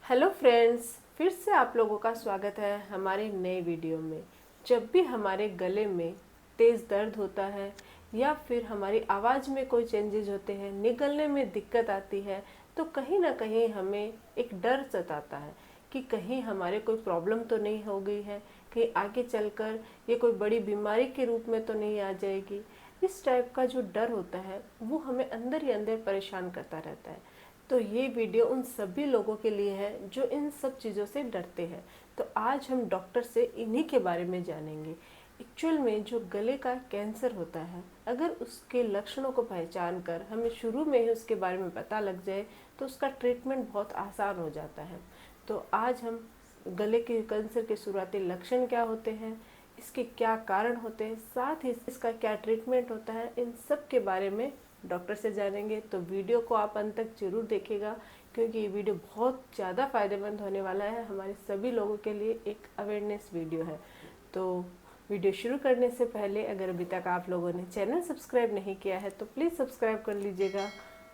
Hello friends, फिर से आप लोगों का स्वागत है हमारे नए वीडियो में। जब भी हमारे गले में तेज़ दर्द होता है या फिर हमारी आवाज़ में कोई चेंजेस होते हैं, निगलने में दिक्कत आती है, तो कहीं ना कहीं हमें एक डर सताता है कि कहीं हमारे कोई प्रॉब्लम तो नहीं हो गई है, कहीं आगे चलकर ये कोई बड़ी बीमारी के रूप में तो नहीं आ जाएगी। इस टाइप का जो डर होता है वो हमें अंदर ही अंदर परेशान करता रहता है। तो ये वीडियो उन सभी लोगों के लिए है जो इन सब चीज़ों से डरते हैं। तो आज हम डॉक्टर से इन्हीं के बारे में जानेंगे। एक्चुअल में जो गले का कैंसर होता है, अगर उसके लक्षणों को पहचान कर हमें शुरू में ही उसके बारे में पता लग जाए तो उसका ट्रीटमेंट बहुत आसान हो जाता है। तो आज हम गले के कैंसर के शुरुआती लक्षण क्या होते हैं, इसके क्या कारण होते हैं, साथ ही इसका क्या ट्रीटमेंट होता है, इन सब के बारे में डॉक्टर से जानेंगे। तो वीडियो को आप अंत तक जरूर देखिएगा, क्योंकि ये वीडियो बहुत ज़्यादा फायदेमंद होने वाला है। हमारे सभी लोगों के लिए एक अवेयरनेस वीडियो है। तो वीडियो शुरू करने से पहले अगर अभी तक आप लोगों ने चैनल सब्सक्राइब नहीं किया है तो प्लीज़ सब्सक्राइब कर लीजिएगा।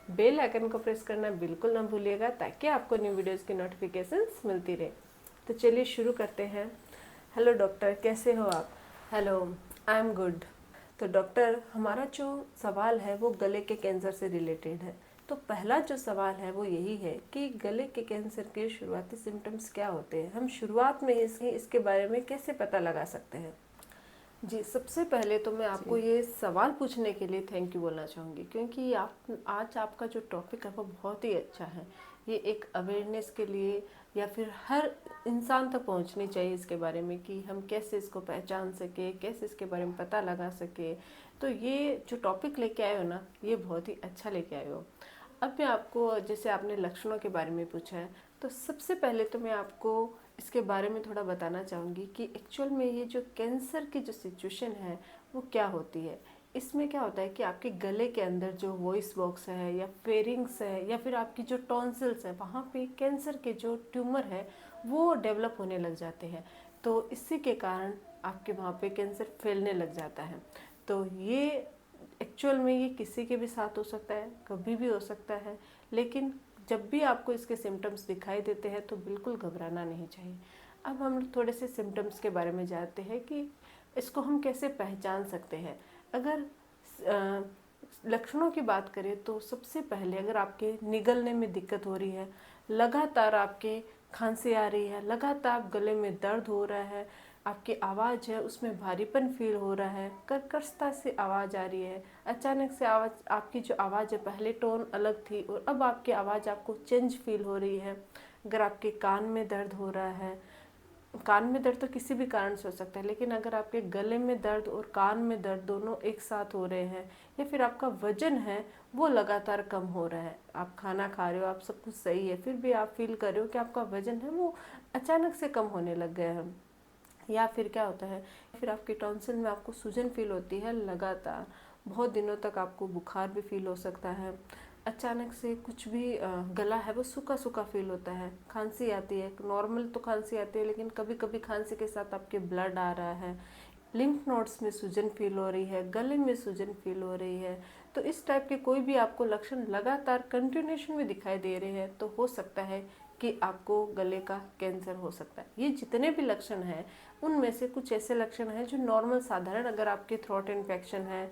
बेल आइकन को प्रेस करना बिल्कुल ना भूलिएगा, ताकि आपको न्यू वीडियोस की नोटिफिकेशंस मिलती रहे। तो चलिए शुरू करते हैं। हेलो डॉक्टर, कैसे हो आप? Hello, I am good. तो डॉक्टर, हमारा जो सवाल है वो गले के कैंसर से रिलेटेड है। तो पहला जो सवाल है वो यही है कि गले के कैंसर के शुरुआती सिम्टम्स क्या होते हैं, हम शुरुआत में ही इसके बारे में कैसे पता लगा सकते हैं? जी, सबसे पहले तो मैं आपको ये सवाल पूछने के लिए थैंक यू बोलना चाहूँगी, क्योंकि आप आज आपका जो टॉपिक है वो बहुत ही अच्छा है। ये एक अवेयरनेस के लिए या फिर हर इंसान तक पहुंचनी चाहिए इसके बारे में कि हम कैसे इसको पहचान सके, कैसे इसके बारे में पता लगा सके। तो ये जो टॉपिक लेके आए हो ना, ये बहुत ही अच्छा लेके आए हो। अब मैं आपको, जैसे आपने लक्षणों के बारे में पूछा है, तो सबसे पहले तो मैं आपको इसके बारे में थोड़ा बताना चाहूँगी कि एक्चुअल में ये जो कैंसर की जो सिचुएशन है वो क्या होती है। इसमें क्या होता है कि आपके गले के अंदर जो वॉइस बॉक्स है या फेरिंग्स है या फिर आपकी जो टॉन्सिल्स है, वहाँ पे कैंसर के जो ट्यूमर है वो डेवलप होने लग जाते हैं। तो इसी के कारण आपके वहाँ पे कैंसर फैलने लग जाता है। तो ये एक्चुअल में ये किसी के भी साथ हो सकता है, कभी भी हो सकता है। लेकिन जब भी आपको इसके सिम्टम्स दिखाई देते हैं तो बिल्कुल घबराना नहीं चाहिए। अब हम थोड़े से सिम्टम्स के बारे में जानते हैं कि इसको हम कैसे पहचान सकते हैं। अगर लक्षणों की बात करें तो सबसे पहले अगर आपके निगलने में दिक्कत हो रही है, लगातार आपके खांसी आ रही है, लगातार गले में दर्द हो रहा है, आपकी आवाज़ है उसमें भारीपन फील हो रहा है, कर्कशता से आवाज़ आ रही है, अचानक से आवाज़, आपकी जो आवाज़ है पहले टोन अलग थी और अब आपकी आवाज़ आपको चेंज फील हो रही है, अगर आपके कान में दर्द हो रहा है, कान में दर्द तो किसी भी कारण से हो सकता है, लेकिन अगर आपके गले में दर्द और कान में दर्द दोनों एक साथ हो रहे हैं, या फिर आपका वजन है वो लगातार कम हो रहा है, आप खाना खा रहे हो, आप सब कुछ सही है, फिर भी आप फील कर रहे हो कि आपका वजन है वो अचानक से कम होने लग गया है, या फिर क्या होता है, फिर आपके टॉन्सिल में आपको सूजन फील होती है लगातार, बहुत दिनों तक आपको बुखार भी फील हो सकता है, अचानक से कुछ भी गला है वो सूखा सूखा फील होता है, खांसी आती है, नॉर्मल तो खांसी आती है लेकिन कभी कभी खांसी के साथ आपके ब्लड आ रहा है, लिम्फ नोड्स में सूजन फील हो रही है, गले में सूजन फील हो रही है। तो इस टाइप के कोई भी आपको लक्षण लगातार कंटिन्यूशन में दिखाई दे रहे हैं तो हो सकता है कि आपको गले का कैंसर हो सकता है। ये जितने भी लक्षण हैं उनमें से कुछ ऐसे लक्षण हैं जो नॉर्मल साधारण, अगर आपके थ्रोट इन्फेक्शन है,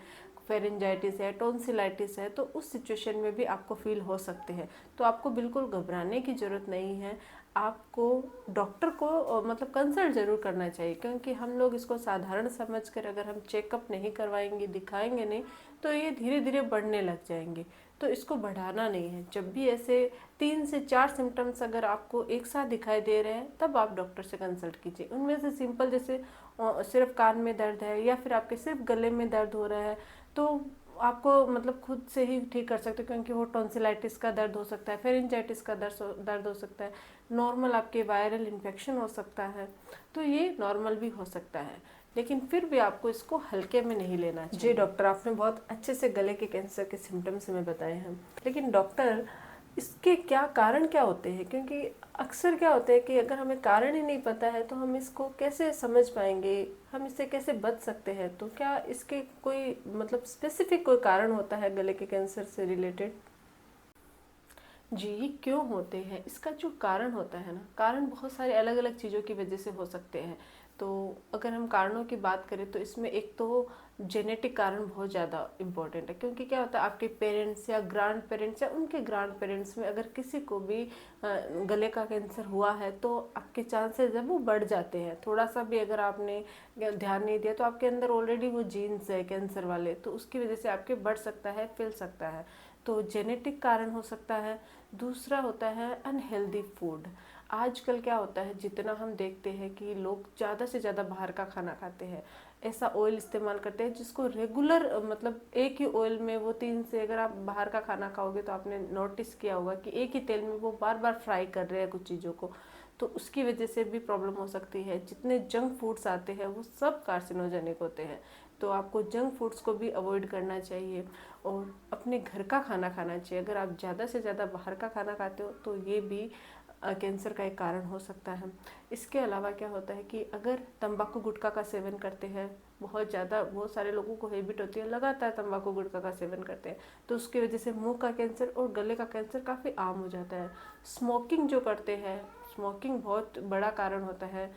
फेरेंजाइटिस है, टोन्सिलाइटिस है, तो उस सिचुएशन में भी आपको फील हो सकते हैं। तो आपको बिल्कुल घबराने की ज़रूरत नहीं है। आपको डॉक्टर को मतलब कंसल्ट ज़रूर करना चाहिए, क्योंकि हम लोग इसको साधारण समझकर अगर हम चेकअप नहीं करवाएंगे, दिखाएंगे नहीं, तो ये धीरे धीरे बढ़ने लग जाएंगे। तो इसको बढ़ाना नहीं है। जब भी ऐसे 3 से 4 सिम्टम्स अगर आपको एक साथ दिखाई दे रहे हैं तब आप डॉक्टर से कंसल्ट कीजिए। उनमें से सिंपल, जैसे सिर्फ कान में दर्द है या फिर आपके सिर्फ गले में दर्द हो रहा है, तो आपको मतलब खुद से ही ठीक कर सकते हो, क्योंकि वो टॉन्सिलाइटिस का दर्द हो सकता है, फेरेंजाइटिस का दर्द हो सकता है, नॉर्मल आपके वायरल इन्फेक्शन हो सकता है, तो ये नॉर्मल भी हो सकता है। लेकिन फिर भी आपको इसको हल्के में नहीं लेना चाहिए। जी डॉक्टर, आपने बहुत अच्छे से गले के कैंसर के सिम्टम्स हमें बताए हैं, लेकिन डॉक्टर इसके क्या कारण क्या होते हैं? क्योंकि अक्सर क्या होता है कि अगर हमें कारण ही नहीं पता है तो हम इसको कैसे समझ पाएंगे, हम इससे कैसे बच सकते हैं? तो क्या इसके कोई मतलब स्पेसिफिक कोई कारण होता है गले के कैंसर से रिलेटेड? जी, ये क्यों होते हैं? इसका जो कारण होता है ना, कारण बहुत सारे अलग-अलग चीज़ों की वजह से हो सकते हैं। तो अगर हम कारणों की बात करें तो इसमें एक तो जेनेटिक कारण बहुत ज़्यादा इम्पोर्टेंट है, क्योंकि क्या होता है आपके पेरेंट्स या ग्रैंड पेरेंट्स या उनके ग्रैंड पेरेंट्स में अगर किसी को भी गले का कैंसर हुआ है तो आपके चांसेस है वो बढ़ जाते हैं। थोड़ा सा भी अगर आपने ध्यान नहीं दिया तो आपके अंदर ऑलरेडी वो जीन्स है कैंसर वाले, तो उसकी वजह से आपके बढ़ सकता है, फैल सकता है। तो जेनेटिक कारण हो सकता है। दूसरा होता है अनहेल्दी फूड। आजकल क्या होता है, जितना हम देखते हैं कि लोग ज़्यादा से ज़्यादा बाहर का खाना खाते हैं, ऐसा ऑयल इस्तेमाल करते हैं जिसको रेगुलर, मतलब एक ही ऑयल में वो 3 से, अगर आप बाहर का खाना खाओगे तो आपने नोटिस किया होगा कि एक ही तेल में वो बार बार फ्राई कर रहे हैं कुछ चीज़ों को, तो उसकी वजह से भी प्रॉब्लम हो सकती है। जितने जंक फूड्स आते हैं वो सब कार्सिनोजेनिक होते हैं, तो आपको जंक फूड्स को भी अवॉइड करना चाहिए और अपने घर का खाना खाना चाहिए। अगर आप ज़्यादा से ज़्यादा बाहर का खाना खाते हो तो ये भी कैंसर का एक कारण हो सकता है। इसके अलावा क्या होता है कि अगर तंबाकू गुटखा का सेवन करते हैं, बहुत सारे लोगों को हैबिट होती है लगातार तंबाकू गुटखा का सेवन करते हैं, तो उसकी वजह से मुंह का कैंसर और गले का कैंसर काफ़ी आम हो जाता है। स्मोकिंग जो करते हैं, स्मोकिंग बहुत बड़ा कारण होता है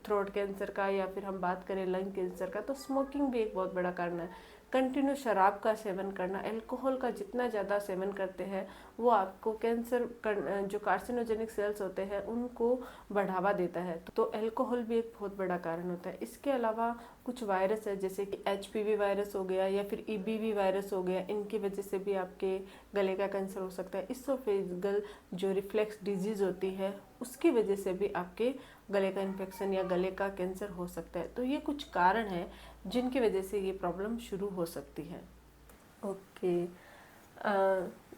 थ्रोट कैंसर का, या फिर हम बात करें लंग कैंसर का, तो स्मोकिंग भी एक बहुत बड़ा कारण है। कंटिन्यू शराब का सेवन करना, अल्कोहल का जितना ज़्यादा सेवन करते हैं वो आपको जो कार्सिनोजेनिक सेल्स होते हैं उनको बढ़ावा देता है, तो अल्कोहल भी एक बहुत बड़ा कारण होता है। इसके अलावा कुछ वायरस है जैसे कि HPV वायरस हो गया या फिर EBV वायरस हो गया, इनकी वजह से भी आपके गले का कैंसर हो सकता है। इसोफेजियल जो रिफ्लेक्स डिजीज़ होती है उसकी वजह से भी आपके गले का इन्फेक्शन या गले का कैंसर हो सकता है। तो ये कुछ कारण हैं जिनकी वजह से ये प्रॉब्लम शुरू हो सकती है। ओके,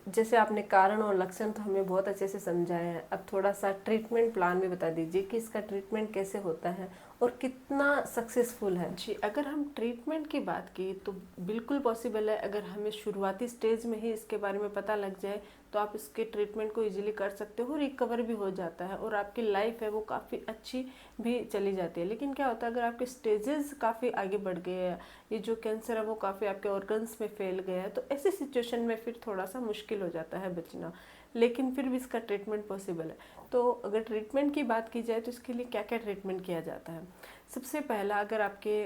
जैसे आपने कारण और लक्षण तो हमें बहुत अच्छे से समझाया है, अब थोड़ा सा ट्रीटमेंट प्लान भी बता दीजिए कि इसका ट्रीटमेंट कैसे होता है और कितना सक्सेसफुल है। जी, अगर हम ट्रीटमेंट की बात की तो बिल्कुल पॉसिबल है। अगर हमें शुरुआती स्टेज में ही इसके बारे में पता लग जाए तो आप इसके ट्रीटमेंट को इजीली कर सकते हो, रिकवर भी हो जाता है और आपकी लाइफ है वो काफ़ी अच्छी भी चली जाती है। लेकिन क्या होता है, अगर आपके स्टेजेस काफ़ी आगे बढ़ गए हैं, ये जो कैंसर है वो काफ़ी आपके ऑर्गन्स में फैल गया है, तो ऐसी सिचुएशन में फिर थोड़ा सा मुश्किल हो जाता है बचना, लेकिन फिर भी इसका ट्रीटमेंट पॉसिबल है। तो अगर ट्रीटमेंट की बात की जाए तो इसके लिए क्या क्या ट्रीटमेंट किया जाता है। सबसे पहला, अगर आपके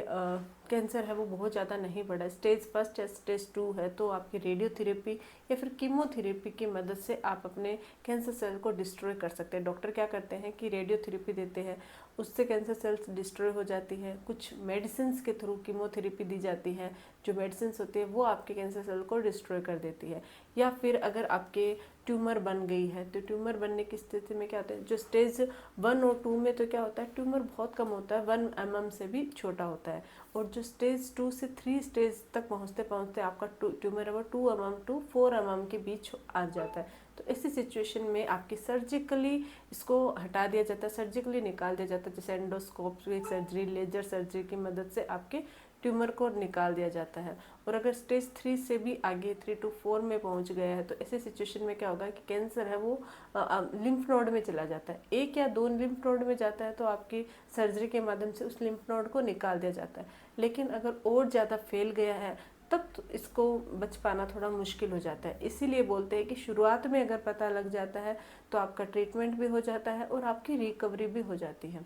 कैंसर है वो बहुत ज़्यादा नहीं बढ़ा, स्टेज 1 या स्टेज 2 है, तो आपकी रेडियोथेरेपी या फिर कीमोथेरेपी की मदद से आप अपने कैंसर सेल को डिस्ट्रॉय कर सकते हैं। डॉक्टर क्या करते हैं कि रेडियोथेरेपी देते हैं, उससे कैंसर सेल्स डिस्ट्रॉय हो जाती है। कुछ मेडिसिन के थ्रू कीमोथेरेपी दी जाती है, जो मेडिसिन होती है वो आपके कैंसर सेल को डिस्ट्रॉय कर देती है। या फिर अगर आपके ट्यूमर बन गई है तो ट्यूमर बनने की स्थिति में क्या होता है, जो स्टेज 1 और 2 में तो क्या होता है, ट्यूमर बहुत कम होता है, 1 mm से भी छोटा होता है, और जो स्टेज 2 से 3 स्टेज तक पहुंचते पहुंचते आपका ट्यूमर है वो 2 mm टू 4 mm के बीच आ जाता है। तो ऐसी सिचुएशन में आपकी सर्जिकली इसको हटा दिया जाता है, सर्जिकली निकाल दिया जाता है, जैसे एंडोस्कोपिक सर्जरी, लेजर सर्जरी की मदद से आपके ट्यूमर को निकाल दिया जाता है। और अगर स्टेज 3 से भी आगे 3 to 4 में पहुंच गया है तो ऐसे सिचुएशन में क्या होगा कि कैंसर है वो लिम्फ नोड में चला जाता है, 1 या 2 लिम्फ नोड में जाता है तो आपकी सर्जरी के माध्यम से उस लिम्फ नोड को निकाल दिया जाता है। लेकिन अगर और ज़्यादा फैल गया है तब तो इसको बच पाना थोड़ा मुश्किल हो जाता है। इसीलिए बोलते हैं कि शुरुआत में अगर पता लग जाता है तो आपका ट्रीटमेंट भी हो जाता है और आपकी रिकवरी भी हो जाती है।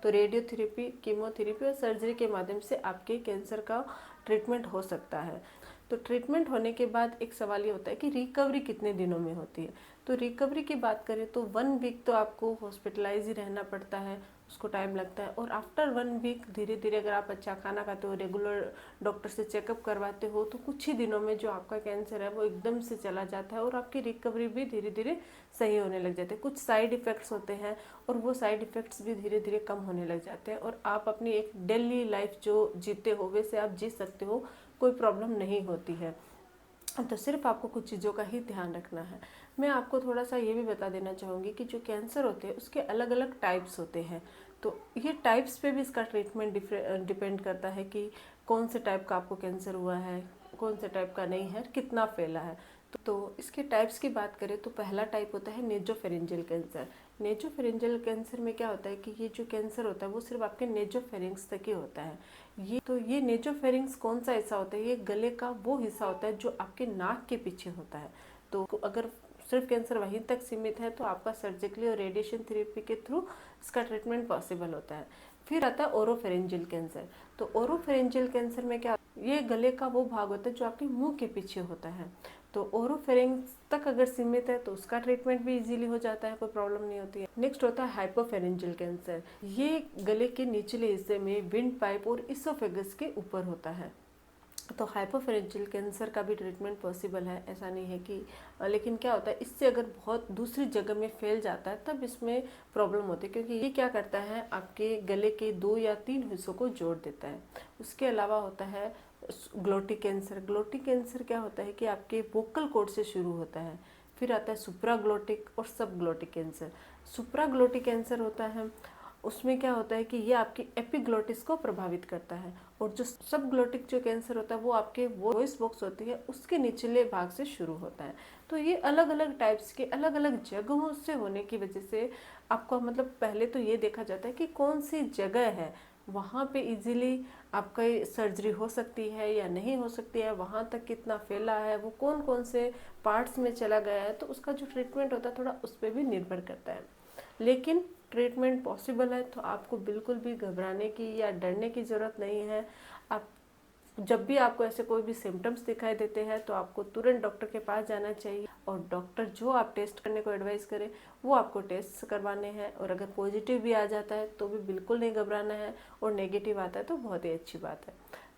तो रेडियोथेरेपी, कीमोथेरेपी और सर्जरी के माध्यम से आपके कैंसर का ट्रीटमेंट हो सकता है। तो ट्रीटमेंट होने के बाद एक सवाल ये होता है कि रिकवरी कितने दिनों में होती है। तो रिकवरी की बात करें तो 1 वीक तो आपको हॉस्पिटलाइज ही रहना पड़ता है, उसको टाइम लगता है। और आफ्टर 1 वीक धीरे धीरे अगर आप अच्छा खाना खाते हो, रेगुलर डॉक्टर से चेकअप करवाते हो, तो कुछ ही दिनों में जो आपका कैंसर है वो एकदम से चला जाता है और आपकी रिकवरी भी धीरे धीरे सही होने लग जाते हैं। कुछ साइड इफ़ेक्ट्स होते हैं और वो साइड इफ़ेक्ट्स भी धीरे धीरे कम होने लग जाते हैं और आप अपनी एक डेली लाइफ जो जीते हो वैसे आप जी सकते हो, कोई प्रॉब्लम नहीं होती है। तो सिर्फ आपको कुछ चीज़ों का ही ध्यान रखना है। मैं आपको थोड़ा सा ये भी बता देना चाहूँगी कि जो कैंसर होते हैं उसके अलग अलग टाइप्स होते हैं, तो ये टाइप्स पे भी इसका ट्रीटमेंट डिपेंड करता है कि कौन से टाइप का आपको कैंसर हुआ है, कौन से टाइप का नहीं है, कितना फैला है। तो इसके टाइप्स की बात करें तो पहला टाइप होता है नेजोफेरेंजियल कैंसर। नेजोफेरेंजियल कैंसर में क्या होता है कि ये जो कैंसर होता है वो सिर्फ आपके नेजोफेरिंग्स तक ही होता है। ये नेजोफेरिंग्स कौन सा हिस्सा होता है, ये गले का वो हिस्सा होता है जो आपके नाक के पीछे होता है। तो अगर सिर्फ कैंसर वहीं तक सीमित है तो आपका सर्जिकली और रेडिएशन थेरेपी के थ्रू इसका ट्रीटमेंट पॉसिबल होता है। फिर आता है ओरोफेरेंजियल कैंसर। तो ओरोफेरेंजियल कैंसर में क्या, ये गले का वो भाग होता है जो आपके मुंह के पीछे होता है। तो ओरोफेरिंग्स तक अगर सीमित है तो उसका ट्रीटमेंट भी इजीली हो जाता है, कोई प्रॉब्लम नहीं होती है। नेक्स्ट होता है हाइपोफेरेंजियल कैंसर। ये गले के निचले हिस्से में विंड पाइप और इसोफेगस के ऊपर होता है। तो हाइपोफेरेंजियल कैंसर का भी ट्रीटमेंट पॉसिबल है, ऐसा नहीं है कि, लेकिन क्या होता है इससे अगर बहुत दूसरी जगह में फैल जाता है तब इसमें प्रॉब्लम होती है, क्योंकि ये क्या करता है आपके गले के 2 या 3 हिस्सों को जोड़ देता है। उसके अलावा होता है ग्लोटिक कैंसर। ग्लोटिक कैंसर क्या होता है कि आपके वोकल कॉर्ड से शुरू होता है। फिर आता है सुप्राग्लोटिक और सब ग्लोटिक कैंसर। सुप्राग्लोटिक कैंसर होता है, उसमें क्या होता है कि ये आपकी एपिग्लोटिस को प्रभावित करता है। और जो सब ग्लोटिक जो कैंसर होता है वो आपके वॉइस बॉक्स होती है उसके निचले भाग से शुरू होता है। तो ये अलग अलग टाइप्स के अलग अलग जगहों से होने की वजह से आपको मतलब पहले तो ये देखा जाता है कि कौन सी जगह है, वहाँ पे इजीली आपका सर्जरी हो सकती है या नहीं हो सकती है, वहाँ तक कितना फैला है, वो कौन कौन से पार्ट्स में चला गया है, तो उसका जो ट्रीटमेंट होता है थोड़ा उस पर भी निर्भर करता है। लेकिन ट्रीटमेंट पॉसिबल है, तो आपको बिल्कुल भी घबराने की या डरने की ज़रूरत नहीं है। आप जब भी आपको ऐसे कोई भी सिम्टम्स दिखाई देते हैं तो आपको तुरंत डॉक्टर के पास जाना चाहिए, और डॉक्टर जो आप टेस्ट करने को एडवाइस करें वो आपको टेस्ट करवाने हैं। और अगर पॉजिटिव भी आ जाता है तो भी बिल्कुल नहीं घबराना है, और नेगेटिव आता है तो बहुत ही अच्छी बात है।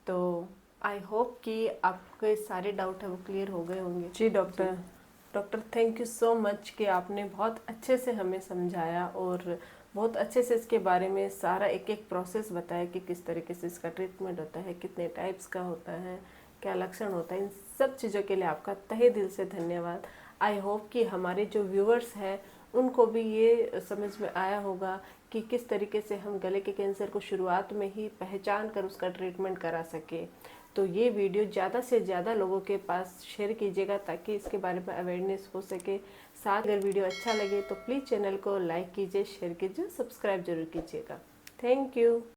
तो आई होप कि आपके सारे डाउट है वो क्लियर हो गए होंगे। जी doctor thank you so much कि आपने बहुत अच्छे से हमें समझाया और बहुत अच्छे से इसके बारे में सारा एक एक प्रोसेस बताया कि किस तरीके से इसका ट्रीटमेंट होता है, कितने टाइप्स का होता है, क्या लक्षण होता है। इन सब चीज़ों के लिए आपका तहे दिल से धन्यवाद। आई होप कि हमारे जो व्यूअर्स हैं उनको भी ये समझ में आया होगा कि किस तरीके से हम गले के कैंसर को शुरुआत में ही पहचान कर उसका ट्रीटमेंट करा सके। तो ये वीडियो ज़्यादा से ज़्यादा लोगों के पास शेयर कीजिएगा ताकि इसके बारे में अवेयरनेस हो सके। साथ अगर वीडियो अच्छा लगे तो प्लीज़ चैनल को लाइक कीजिए, शेयर कीजिए, सब्सक्राइब जरूर कीजिएगा। Thank you.